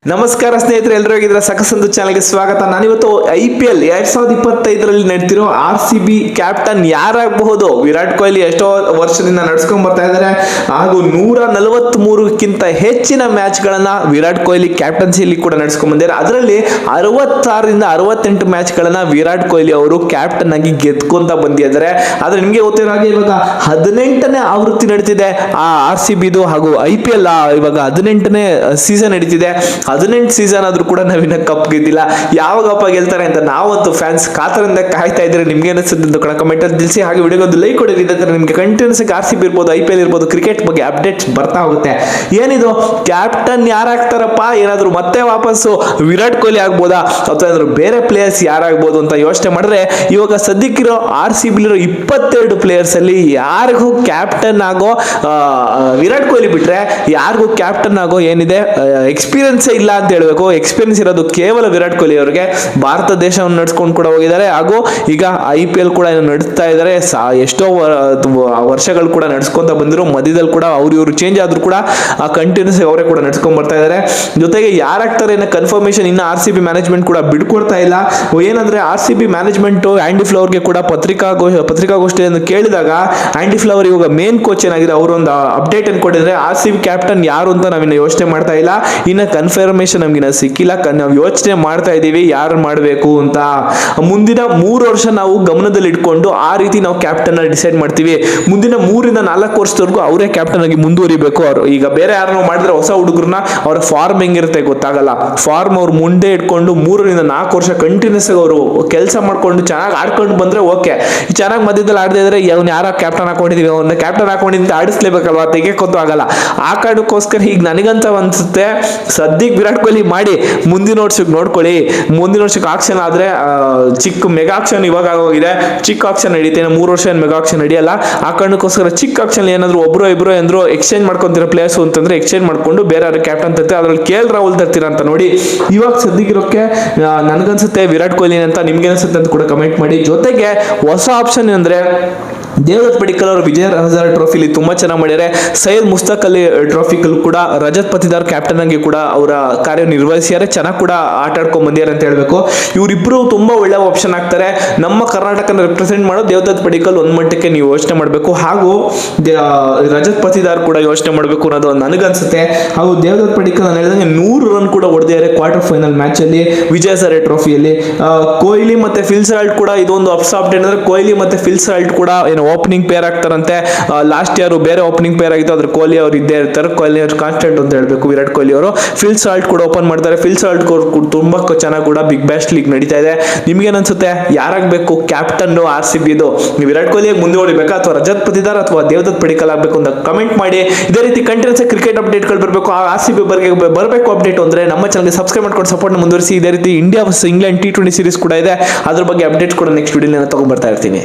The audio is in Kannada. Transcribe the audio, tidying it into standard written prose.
ನಮಸ್ಕಾರ ಸ್ನೇಹಿತರೆ, ಎಲ್ಲರೂ ಹೋಗಿದ್ರೆ ಸಕಸಂದು ಚಾನಲ್ಗೆ ಸ್ವಾಗತ. ನಾನಿವತ್ತು IPL 2025ರಲ್ಲಿ ನಡೆತಿರೋ RCB ಕ್ಯಾಪ್ಟನ್ ಯಾರಾಗಬಹುದು? ವಿರಾಟ್ ಕೊಹ್ಲಿ ಎಷ್ಟೋ ವರ್ಷದಿಂದ ನಡ್ಸ್ಕೊಂಡ್ ಬರ್ತಾ ಇದ್ದಾರೆ ಹಾಗೂ 143ಕ್ಕಿಂತ ಹೆಚ್ಚಿನ ಮ್ಯಾಚ್ ಗಳನ್ನ ವಿರಾಟ್ ಕೊಹ್ಲಿ ಕ್ಯಾಪ್ಟನ್ಸಿಯಲ್ಲಿ ಕೂಡ ನಡ್ಸ್ಕೊಂಡ್ ಬಂದಿದ್ದಾರೆ. ಅದರಲ್ಲಿ 66ರಿಂದ 68 ಮ್ಯಾಚ್ ಗಳನ್ನ ವಿರಾಟ್ ಕೊಹ್ಲಿ ಅವರು ಕ್ಯಾಪ್ಟನ್ ಆಗಿ ಗೆದ್ಕೊಂತ ಬಂದಿದ್ದಾರೆ. ಆದ್ರೆ ನಿಮ್ಗೆ ಗೊತ್ತಿರೋ ಹಾಗೆ ಇವಾಗ 18ನೇ ಆವೃತ್ತಿ ನಡೀತಿದೆ ಆ RCBದು ಹಾಗೂ IPL ಇವಾಗ 18ನೇ ಸೀಸನ್ ನಡೀತಿದೆ. 18 ಸೀಸನ್ ಆದ್ರೂ ಕೂಡ ನಾವಿನ್ನ ಕಪ್ ಗೆದ್ದಿಲ್ಲ. ಯಾವಾಗಪ್ಪ ಗೆಲ್ತಾರೆ ಅಂತ ನಾವಂತೂ ಫ್ಯಾನ್ಸ್ ಕಾತರದಿಂದ ಕಾಯ್ತಾ ಇದ್ರೆ. ನಿಮ್ಗೆ ಅನಿಸುತ್ತೆ ಅಂತ ಕೂಡ ಕಮೆಂಟ್ ಅಲ್ಲಿ ತಿಳಿಸಿ. ಹಾಗೆ ವಿಡಿಯೋಗೆ ಒಂದು ಲೈಕ್ ಕೊಡಿ. ನಿಮ್ಗೆ ಕಂಟಿನ್ಯೂಸ್ ಆಗಿ RCB ಇರ್ಬೋದು, IPL ಇರ್ಬೋದು, ಕ್ರಿಕೆಟ್ ಬಗ್ಗೆ ಅಪ್ಡೇಟ್ಸ್ ಬರ್ತಾ ಹೋಗುತ್ತೆ. ಏನಿದು ಕ್ಯಾಪ್ಟನ್ ಯಾರಾಗ್ತಾರಪ್ಪ? ಏನಾದ್ರು ಮತ್ತೆ ವಾಪಸ್ಸು ವಿರಾಟ್ ಕೊಹ್ಲಿ ಆಗ್ಬೋದಾ ಅಥವಾ ಏನಾದ್ರು ಬೇರೆ ಪ್ಲೇಯರ್ಸ್ ಯಾರಾಗ್ಬೋದು ಅಂತ ಯೋಚನೆ ಮಾಡಿದ್ರೆ ಇವಾಗ ಸದ್ಯಕ್ಕಿರೋ RCB ಇರೋ 22 ಪ್ಲೇಯರ್ಸ್ ಅಲ್ಲಿ ಯಾರಿಗೂ ಕ್ಯಾಪ್ಟನ್ ಆಗೋ ವಿರಾಟ್ ಕೊಹ್ಲಿ ಬಿಟ್ರೆ ಯಾರಿಗೂ ಕ್ಯಾಪ್ಟನ್ ಆಗೋ ಏನಿದೆ ಎಕ್ಸ್ಪೀರಿಯನ್ಸ್ ಇಲ್ಲ ಅಂತ ಹೇಳ್ಬೇಕು. ಎಕ್ಸ್ಪೀರಿಯನ್ಸ್ ಇರೋದು ಕೇವಲ ವಿರಾಟ್ ಕೊಹ್ಲಿ ಅವರಿಗೆ. ಭಾರತ ದೇಶವನ್ನು ನಡ್ಸ್ಕೊಂಡು ಕೂಡ ಹೋಗಿದ್ದಾರೆ ಹಾಗೂ ಈಗ IPL ಕೂಡ ನಡೆಸ್ತಾ ಇದ್ದಾರೆ. ಎಷ್ಟೋ ವರ್ಷಗಳು ಕೂಡ ನಡ್ಸ್ಕೊಂತ ಬಂದಿರೋ ಮಧ್ಯದಲ್ಲಿ ಕೂಡ ಇವರು ಚೇಂಜ್ ಆದ್ರೂ ಕೂಡ ಕಂಟಿನ್ಯೂಸ್ ಅವರೇ ಕೂಡ ನಡ್ಸ್ಕೊಂಡ್ ಬರ್ತಾ ಇದ್ದಾರೆ. ಜೊತೆಗೆ ಯಾರಾಗ್ತಾರೆ ಅನ್ನೋ ಕನ್ಫರ್ಮೇಶನ್ ಇನ್ನು RCB ಮ್ಯಾನೇಜ್ಮೆಂಟ್ ಕೂಡ ಬಿಡ್ಕೊಡ್ತಾ ಇಲ್ಲ. ಏನಂದ್ರೆ RCB ಮ್ಯಾನೇಜ್ಮೆಂಟ್ ಆಂಡಿ ಫ್ಲವರ್ಗೆ ಕೂಡ ಪತ್ರಿಕಾಗೋಷ್ಠಿಯನ್ನು ಕೇಳಿದಾಗ ಆಂಡಿ ಫ್ಲವರ್ ಇವಾಗ ಮೇನ್ ಕೋಚ್ ಏನಾಗಿದೆ ಅವರು ಒಂದು ಅಪ್ಡೇಟ್ ಅನ್ನು ಕೊಟ್ಟಿದ್ರೆ RCB ಕ್ಯಾಪ್ಟನ್ ಯಾರು ಅಂತ ನಾವಿನ್ನ ಯೋಚನೆ ಮಾಡ್ತಾ ಇಲ್ಲ. ಇನ್ನ ಕನ್ಫರ್ಮೇಶನ್ ನಮ್ಗೆ ಸಿಕ್ಕಿಲ್ಲ. ನಾವು ಯೋಚನೆ ಮಾಡ್ತಾ ಇದೀವಿ ಯಾರು ಮಾಡಬೇಕು ಅಂತ. ಮುಂದಿನ 3 ವರ್ಷ ನಾವು ಗಮನದಲ್ಲಿ ಇಟ್ಕೊಂಡು ಆ ರೀತಿ ನಾವು ಕ್ಯಾಪ್ಟನ್ ಡಿಸೈಡ್ ಮಾಡ್ತೀವಿ. ಮುಂದಿನ 3 ರಿಂದ 4 ವರ್ಷದವರೆಗೂ ಅವರೇ ಕ್ಯಾಪ್ಟನ್ ಆಗಿ ಮುಂದುವರಿಬೇಕು. ಅವರು ಈಗ ಬೇರೆ ಯಾರನ್ನೋ ಮಾಡಿದ್ರೆ ಹೊಸ ಹುಡುಗರನ್ನ ಅವರ ಫಾರ್ಮ್ ಹೆಂಗಿರುತ್ತೆ ಗೊತ್ತಾಗಲ್ಲ. ಫಾರ್ಮ್ ಅವ್ರು ಮುಂದೆ ಇಟ್ಕೊಂಡು 3 ರಿಂದ 4 ವರ್ಷ ಕಂಟಿನ್ಯೂಸ್ ಆಗಿ ಅವರು ಕೆಲಸ ಮಾಡ್ಕೊಂಡು ಚೆನ್ನಾಗಿ ಆಡ್ಕೊಂಡು ಬಂದ್ರೆ ಓಕೆ. ಚೆನ್ನಾಗಿ ಮಧ್ಯದಲ್ಲಿ ಆಡದೇ ಇದ್ರೆ ಅವ್ನು ಯಾರ ಕ್ಯಾಪ್ಟನ್ ಹಾಕೊಂಡಿದೀವಿ ಅವ್ನ ಕ್ಯಾಪ್ಟನ್ ಹಾಕೊಂಡಿದ್ದ ಆಡಿಸ್ಲೇಬೇಕಲ್ವಾ, ತೆಗೆಯಕ್ಕೊಂತೂ ಆಗಲ್ಲ. ಆ ಕಾರಣಕ್ಕೋಸ್ಕರ ಈಗ ನನಗಂತ ಅನ್ಸುತ್ತೆ ಸದ್ಯಕ್ಕೆ ವಿರಾಟ್ ಕೊಹ್ಲಿ ಮಾಡಿ ಮುಂದಿನ ವರ್ಷಕ್ಕೆ ನೋಡ್ಕೊಳ್ಳಿ. ಮುಂದಿನ ವರ್ಷಕ್ಕೆ ಆಕ್ಷನ್ ಆದ್ರೆ ಚಿಕ್ಕ ಮೆಗಾ ಆಕ್ಷನ್ ಇವಾಗ ಆಗೋಗಿದೆ. ಚಿಕ್ಕ ಆಕ್ಷನ್ ನಡೀತೇನೆ, 3 ವರ್ಷ ಮೆಗಾ ಆಕ್ಷನ್ ನಡೆಯಲ್ಲ. ಆ ಕಾರಣಕ್ಕೋಸ್ಕರ ಚಿಕ್ಕ ಆಕ್ಷನ್ ಏನಾದ್ರು ಒಬ್ರು ಇಬ್ರು ಏನಾದ್ರು ಎಕ್ಸ್ಚೇಂಜ್ ಮಾಡ್ಕೊಂತಿರೋ ಪ್ಲೇಯರ್ಸ್ ಅಂತಂದ್ರೆ ಎಕ್ಸ್ಚೇಂಜ್ ಮಾಡ್ಕೊಂಡು ಬೇರೆ ಯಾರು ಕ್ಯಾಪ್ಟನ್ ತರ್ತಾರೆ. ಅದ್ರಲ್ಲಿ KL ರಾಹುಲ್ ತರ್ತೀರಾ ಅಂತ ನೋಡಿ. ಇವಾಗ ಸದ್ಯಕ್ಕಿರೋಕೆ ನನ್ಗನ್ಸುತ್ತೆ ವಿರಾಟ್ ಕೊಹ್ಲಿ ಅಂತ. ನಿಮ್ಗೆ ಅನ್ಸುತ್ತೆ ಅಂತ ಕೂಡ ಕಮೆಂಟ್ ಮಾಡಿ. ಜೊತೆಗೆ ಹೊಸ ಆಪ್ಷನ್ ಅಂದ್ರೆ ದೇವದತ್ ಪಡಿಕ್ಕಲ್ ಅವರು ವಿಜಯ ಹಜಾರೆ ಟ್ರೋಫಿಲಿ ತುಂಬಾ ಚೆನ್ನಾಗಿ ಮಾಡಿದ್ದಾರೆ. ಸೈಯದ್ ಮುಸ್ತಕ್ ಅಲಿ ಟ್ರೋಫಿಕಲ್ ಕೂಡ ರಜತ್ ಪತಿದಾರ್ ಕ್ಯಾಪ್ಟನ್ ಆಗಿ ಕೂಡ ಅವರ ಕಾರ್ಯ ನಿರ್ವಹಿಸಿದ್ದಾರೆ. ಚೆನ್ನಾಗಿ ಕೂಡ ಆಟ ಆಡ್ಕೊಂಡ್ ಬಂದಿದ್ದಾರೆ ಅಂತ ಹೇಳ್ಬೇಕು. ಇವರಿಬ್ರು ತುಂಬಾ ಒಳ್ಳೆ ಆಪ್ಷನ್ ಆಗ್ತಾರೆ. ನಮ್ಮ ಕರ್ನಾಟಕನ ರೆಪ್ರೆಸೆಂಟ್ ಮಾಡೋ ದೇವದತ್ ಪಡಿಕ್ಕಲ್ ಒಂದ್ ಮಟ್ಟಕ್ಕೆ ನೀವು ಯೋಚನೆ ಮಾಡಬೇಕು. ಹಾಗೂ ರಜತ್ ಪತಿದಾರ್ ಕೂಡ ಯೋಚನೆ ಮಾಡಬೇಕು ಅನ್ನೋದು ನನಗನ್ಸುತ್ತೆ. ಹಾಗೂ ದೇವದತ್ ಪಡಿಕ್ಕಲ್ ನಾನು ಹೇಳಿದಂಗೆ 100 ರನ್ ಕೂಡ ಹೊಡೆದಿದ್ದಾರೆ ಕ್ವಾರ್ಟರ್ ಫೈನಲ್ ಮ್ಯಾಚ್ ಅಲ್ಲಿ ವಿಜಯ ಹಜಾರೆ ಟ್ರೋಫಿಯಲ್ಲಿ. ಕೊಹ್ಲಿ ಮತ್ತೆ ಫಿಲ್ ಸಾಲ್ಟ್ ಕೂಡ ಇದೊಂದು ಅಪ್ಡೇಟ್ ಅಂದ್ರೆ ಕೊಹ್ಲಿ ಮತ್ತೆ ಫಿಲ್ ಸಾಲ್ಟ್ ಕೂಡ ಓಪನಿಂಗ್ ಪೇರ್ ಆಗ್ತಾರಂತೆ. ಲಾಸ್ಟ್ ಇಯರ್ ಬೇರೆ ಓಪನಿಂಗ್ ಪೇರ್ ಆಗಿತ್ತು, ಅದ್ರ ಕೊಹ್ಲಿ ಅವರು ಇದ್ದೇ ಇರ್ತಾರೆ. ಕೊಹ್ಲಿ ಅವರು ಕಾನ್ಸ್ಟೆಂಟ್ ಅಂತ ಹೇಳ್ಬೇಕು ವಿರಾಟ್ ಕೊಹ್ಲಿ ಅವರು. ಫಿಲ್ ಸಾಲ್ಟ್ ಕೂಡ ಓಪನ್ ಮಾಡ್ತಾರೆ. ಫಿಲ್ ಸಾಲ್ಟ್ ತುಂಬಾ ಚೆನ್ನಾಗಿ ಕೂಡ ಬಿಗ್ ಬ್ಯಾಶ್ ಲೀಗ್ ನಡೀತಾ ಇದೆ. ನಿಮ್ಗೆ ಅನ್ಸುತ್ತೆ ಯಾರಾಗಬೇಕು ಕ್ಯಾಪ್ಟನ್ RCBದು? ವಿರಾಟ್ ಕೊಹ್ಲಿ ಮುಂದುವರಿಬೇಕಾ ಅಥವಾ ರಜತ್ ಪತಿದಾರ್ ಅಥವಾ ದೇವದತ್ ಪಡಿಕ್ಕಲ್ ಆಗಬೇಕು ಅಂತ ಕಮೆಂಟ್ ಮಾಡಿ. ಇದೇ ರೀತಿ ಕಂಟಿನ್ಯೂಸ್ ಕ್ರಿಕೆಟ್ ಅಪ್ಡೇಟ್ಗಳು ಬರಬೇಕು. RCB ಬರಬೇಕು ಅಪ್ಡೇಟ್ ಅಂದ್ರೆ ನಮ್ಮ ಚಾನಲ್ಗೆ ಸಬ್ಸ್ಕ್ರೈಬ್ ಮಾಡ್ಕೊಂಡು ಸಪೋರ್ಟ್ ಮುಂದುವರಿಸಿ. ಇದೇ ರೀತಿ India versus England T20 series ಕೂಡ ಇದೆ. ಅದ್ರ ಬಗ್ಗೆ ಅಪ್ಡೇಟ್ಸ್ ಕೂಡ ನೆಕ್ಸ್ಟ್ ವಿಡಿಯೋನ ತಗೊಂಡ್ ಬರ್ತಾ ಇರ್ತೀನಿ.